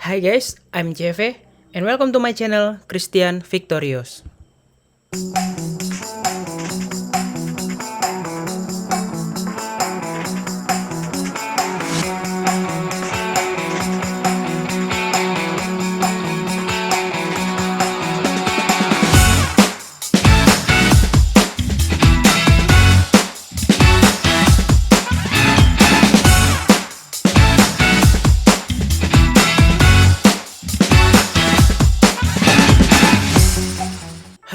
Hi guys, I'm JV and welcome to my channel Christian Victorious.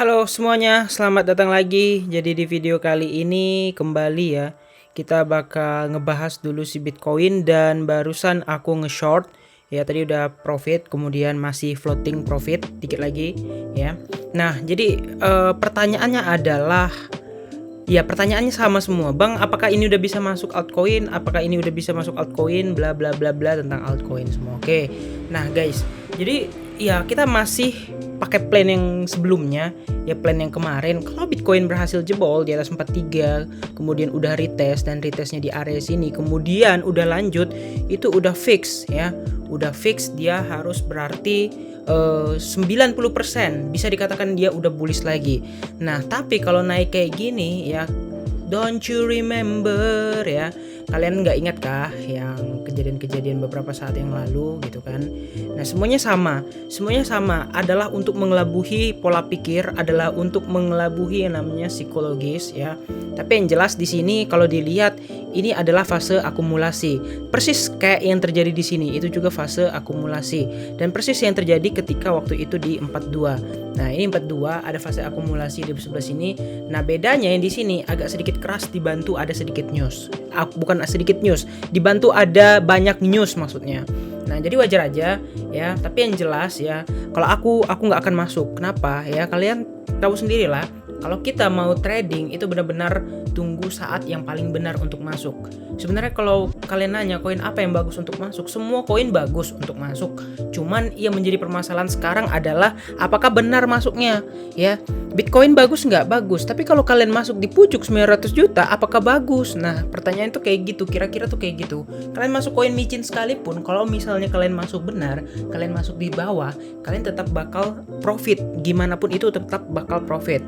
Halo semuanya, selamat datang lagi. Jadi di video kali ini kembali ya, kita bakal ngebahas dulu si Bitcoin dan barusan aku nge-short ya, tadi udah profit, kemudian masih floating profit dikit lagi ya. Nah, jadi pertanyaannya adalah ya, pertanyaannya sama semua, Bang. Apakah ini udah bisa masuk altcoin? Apakah ini udah bisa masuk altcoin? Bla bla bla bla tentang altcoin semua. Oke. Nah, guys. Jadi ya kita masih pakai plan yang sebelumnya, ya plan yang kemarin. Kalau Bitcoin berhasil jebol di atas 43, kemudian udah retest dan retestnya di area sini, kemudian udah lanjut, itu udah fix ya. Udah fix dia harus berarti 90% bisa dikatakan dia udah bullish lagi. Nah, tapi kalau naik kayak gini ya, don't you remember ya, kalian nggak ingat kah yang kejadian-kejadian beberapa saat yang lalu gitu kan. Nah, semuanya sama adalah untuk mengelabuhi pola pikir, adalah untuk mengelabuhi yang namanya psikologis ya. Tapi yang jelas di sini kalau dilihat ini adalah fase akumulasi. Persis kayak yang terjadi di sini, itu juga fase akumulasi. Dan persis yang terjadi ketika waktu itu di 42. Nah, ini 42 ada fase akumulasi di sebelah sini. Nah, bedanya yang di sini agak sedikit keras, dibantu ada sedikit news. Bukan sedikit news, dibantu ada banyak news maksudnya. Nah, jadi wajar aja ya, tapi yang jelas ya, kalau aku nggak akan masuk. Kenapa? Ya, kalian tahu sendirilah. Kalau kita mau trading itu benar-benar tunggu saat yang paling benar untuk masuk. Sebenarnya kalau kalian nanya koin apa yang bagus untuk masuk, semua koin bagus untuk masuk. Cuman yang menjadi permasalahan sekarang adalah apakah benar masuknya ya. Bitcoin bagus nggak? Bagus. Tapi kalau kalian masuk di pucuk 900 juta, apakah bagus? Nah, pertanyaan itu kayak gitu, kira-kira tuh kayak gitu. Kalian masuk koin micin sekalipun, kalau misalnya kalian masuk benar, kalian masuk di bawah, kalian tetap bakal profit. Gimana pun itu tetap bakal profit.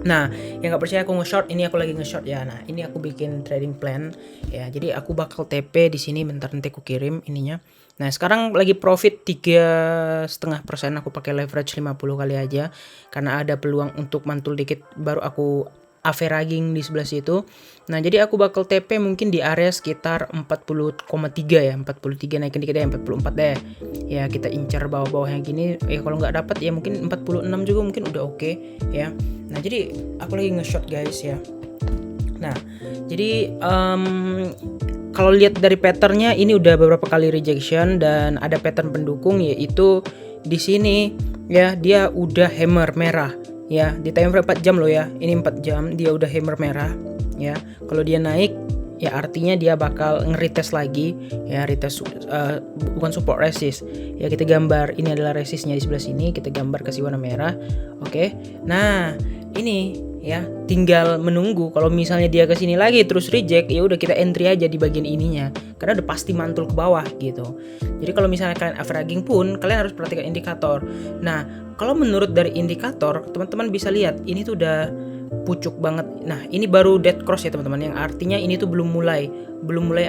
Nah, yang nggak percaya aku nge-short, ini aku lagi nge-short ya. Nah, ini aku bikin trading plan ya. Jadi aku bakal TP di sini, bentar nanti aku kirim ininya. Nah, sekarang lagi profit 3,5%. Aku pakai leverage 50 kali aja karena ada peluang untuk mantul dikit, baru aku averaging di sebelah situ. Nah, jadi aku bakal TP mungkin di area sekitar 40,3 ya, 43, naikin dikit deh, 44 deh. Ya, kita incar bawah-bawahnya gini. Ya kalau nggak dapat ya mungkin 46 juga mungkin udah oke ya. Nah, jadi aku lagi nge-short guys ya. Nah, jadi kalau lihat dari patternnya ini udah beberapa kali rejection dan ada pattern pendukung, yaitu di sini ya, dia udah hammer merah ya, di time frame 4 jam loh ya. Ini 4 jam dia udah hammer merah ya. Kalau dia naik ya artinya dia bakal nge-retest lagi ya, retest bukan support, resist ya. Kita gambar ini adalah resistnya di sebelah sini, kita gambar kasih warna merah. Oke. Nah, ini ya tinggal menunggu. Kalau misalnya dia ke sini lagi terus reject, ya udah kita entry aja di bagian ininya karena udah pasti mantul ke bawah gitu. Jadi kalau misalnya kalian averaging pun kalian harus perhatikan indikator. Nah, kalau menurut dari indikator teman-teman bisa lihat ini tuh udah pucuk banget. Nah, ini baru dead cross ya teman-teman, yang artinya ini tuh belum mulai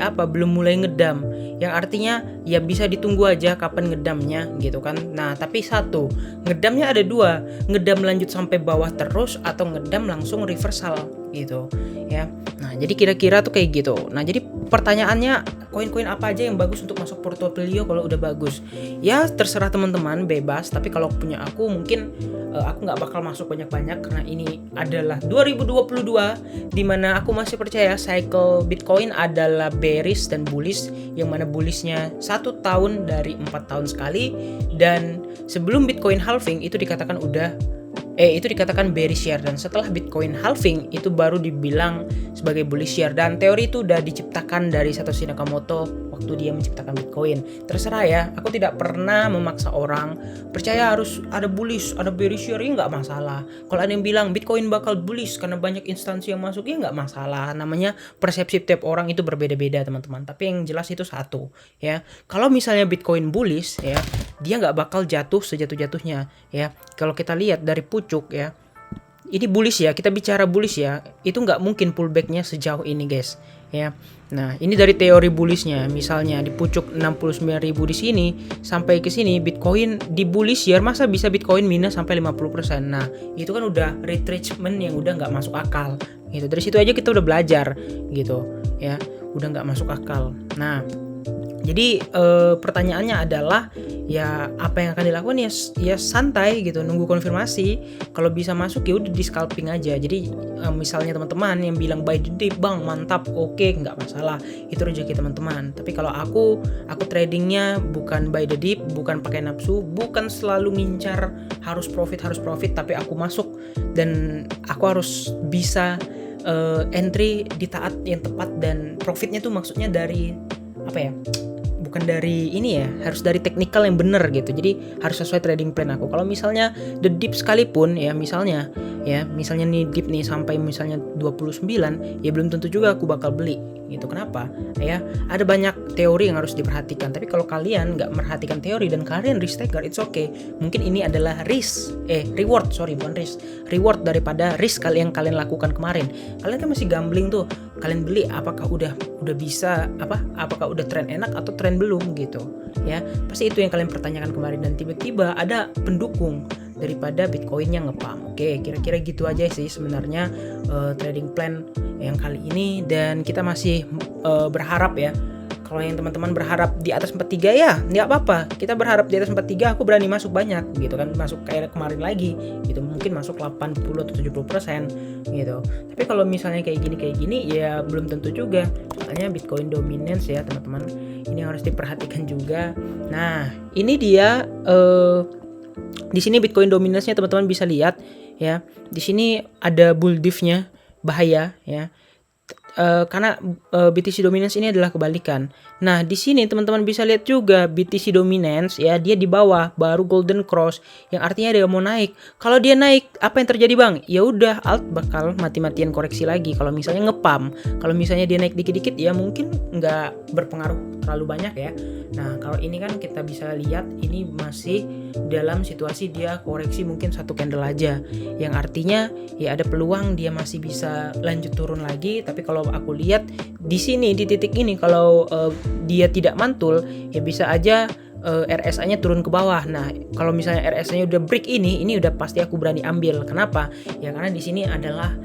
apa, belum mulai ngedam, yang artinya ya bisa ditunggu aja kapan ngedamnya gitu kan. Nah, tapi satu, ngedamnya ada dua, ngedam lanjut sampai bawah terus atau ngedam langsung reversal gitu ya. Nah, jadi kira-kira tuh kayak gitu. Nah, jadi pertanyaannya koin-koin apa aja yang bagus untuk masuk portofolio kalau udah bagus? Ya terserah teman-teman, bebas. Tapi kalau punya aku mungkin aku nggak bakal masuk banyak-banyak karena ini adalah 2022 dimana aku masih percaya cycle Bitcoin adalah bearish dan bullish, yang mana bullishnya 1 tahun dari 4 tahun sekali, dan sebelum Bitcoin halving itu dikatakan udah itu dikatakan bearish year, dan setelah Bitcoin halving itu baru dibilang sebagai bullish year. Dan teori itu udah diciptakan dari Satoshi Nakamoto waktu dia menciptakan Bitcoin. Terserah ya, aku tidak pernah memaksa orang percaya harus ada bullish, ada bearish year, ya nggak masalah. Kalau ada yang bilang Bitcoin bakal bullish karena banyak instansi yang masuk, ya nggak masalah. Namanya persepsi tiap orang itu berbeda-beda teman-teman. Tapi yang jelas itu satu ya, kalau misalnya Bitcoin bullish ya, dia nggak bakal jatuh sejatuh-jatuhnya ya. Kalau kita lihat dari pucuk ya, ini bullish ya, kita bicara bullish ya, itu nggak mungkin pullbacknya sejauh ini guys ya. Nah ini dari teori bullishnya, misalnya di pucuk 69.000 di sini sampai ke sini Bitcoin di bullish ya, masa bisa Bitcoin minus sampai 50%. Nah itu kan udah retracement yang udah nggak masuk akal gitu. Dari situ aja kita udah belajar gitu ya, udah nggak masuk akal. Nah jadi pertanyaannya adalah ya apa yang akan dilakukan ya santai gitu, nunggu konfirmasi. Kalau bisa masuk ya udah di scalping aja. Jadi misalnya teman-teman yang bilang buy the dip bang mantap, oke nggak masalah, itu rezeki teman-teman. Tapi kalau aku tradingnya bukan buy the dip, bukan pakai nafsu, bukan selalu ngincar harus profit, tapi aku masuk dan aku harus bisa entry di saat yang tepat. Dan profitnya tuh maksudnya dari apa ya, bukan dari ini ya, harus dari teknikal yang bener gitu. Jadi harus sesuai trading plan aku. Kalau misalnya the dip sekalipun ya, misalnya nih dip nih sampai misalnya 29, ya belum tentu juga aku bakal beli gitu. Kenapa ya? Ada banyak teori yang harus diperhatikan. Tapi kalau kalian nggak merhatikan teori dan kalian risk taker, it's okay. Mungkin ini adalah reward daripada risk yang kalian lakukan kemarin. Kalian kan masih gambling tuh, kalian beli apakah udah bisa apakah udah tren enak atau tren belum gitu ya. Pasti itu yang kalian pertanyakan kemarin, dan tiba-tiba ada pendukung daripada Bitcoinnya ngepump. Oke, kira-kira gitu aja sih sebenarnya trading plan yang kali ini. Dan kita masih berharap ya, kalau yang teman-teman berharap di atas 43 ya nggak apa-apa. Kita berharap di atas 43, aku berani masuk banyak gitu kan, masuk kayak kemarin lagi gitu, mungkin masuk 80 atau 70% gitu. Tapi kalau misalnya kayak gini ya belum tentu juga, soalnya Bitcoin dominance ya teman-teman, ini harus diperhatikan juga. Nah ini dia di sini Bitcoin dominance-nya teman-teman bisa lihat ya. Di sini ada bull diff-nya, bahaya ya. Karena BTC dominance ini adalah kebalikan. Nah, di sini teman-teman bisa lihat juga BTC dominance ya, dia di bawah baru golden cross, yang artinya dia mau naik. Kalau dia naik, apa yang terjadi, Bang? Ya udah alt bakal mati-matian koreksi lagi kalau misalnya ngepam. Kalau misalnya dia naik dikit-dikit ya mungkin nggak berpengaruh terlalu banyak ya. Nah, kalau ini kan kita bisa lihat ini masih dalam situasi dia koreksi mungkin satu candle aja, yang artinya ya ada peluang dia masih bisa lanjut turun lagi. Tapi kalau aku lihat di sini di titik ini, kalau dia tidak mantul ya bisa aja RSA-nya turun ke bawah. Nah, kalau misalnya RSA-nya udah break ini udah pasti aku berani ambil. Kenapa? Ya karena di sini adalah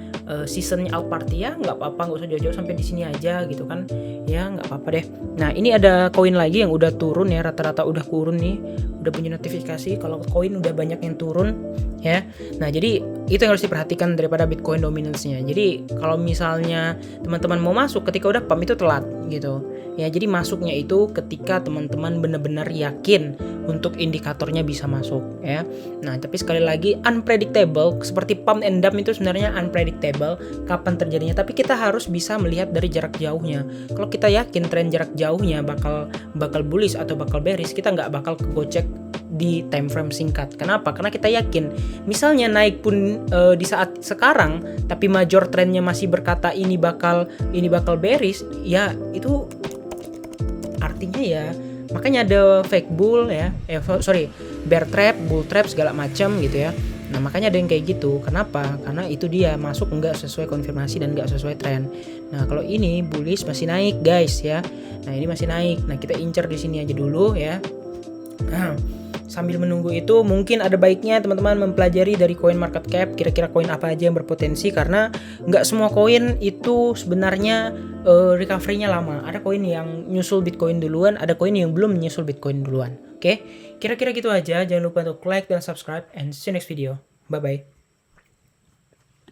seasonnya alt party ya, nggak apa-apa, nggak usah jauh-jauh sampai di sini aja gitu kan. Ya nggak apa-apa deh. Nah, ini ada koin lagi yang udah turun ya, rata-rata udah turun nih. Udah punya notifikasi kalau koin udah banyak yang turun ya. Nah, jadi itu yang harus diperhatikan daripada Bitcoin dominance-nya. Jadi kalau misalnya teman-teman mau masuk ketika udah pump itu telat gitu. Ya, jadi masuknya itu ketika teman-teman benar-benar yakin untuk indikatornya bisa masuk ya. Nah, tapi sekali lagi unpredictable, seperti pump and dump itu sebenarnya unpredictable kapan terjadinya, tapi kita harus bisa melihat dari jarak jauhnya. Kalau kita yakin tren jarak jauhnya bakal bullish atau bakal bearish, kita nggak bakal kegocek di time frame singkat. Kenapa? Karena kita yakin misalnya naik pun di saat sekarang tapi major trennya masih berkata ini bakal bearish, ya itu artinya ya, makanya ada fake bull ya, bear trap, bull trap segala macam gitu ya. Nah, makanya ada yang kayak gitu. Kenapa? Karena itu dia masuk nggak sesuai konfirmasi dan nggak sesuai tren. Nah, kalau ini bullish masih naik guys ya. Nah, ini masih naik. Nah, kita incer di sini aja dulu ya. Nah, sambil menunggu itu mungkin ada baiknya teman-teman mempelajari dari coin market cap, kira-kira koin apa aja yang berpotensi, karena nggak semua koin itu sebenarnya recovery-nya lama. Ada koin yang nyusul Bitcoin duluan, ada koin yang belum nyusul Bitcoin duluan. Oke, kira-kira gitu aja. Jangan lupa untuk like dan subscribe, and see you next video. Bye bye.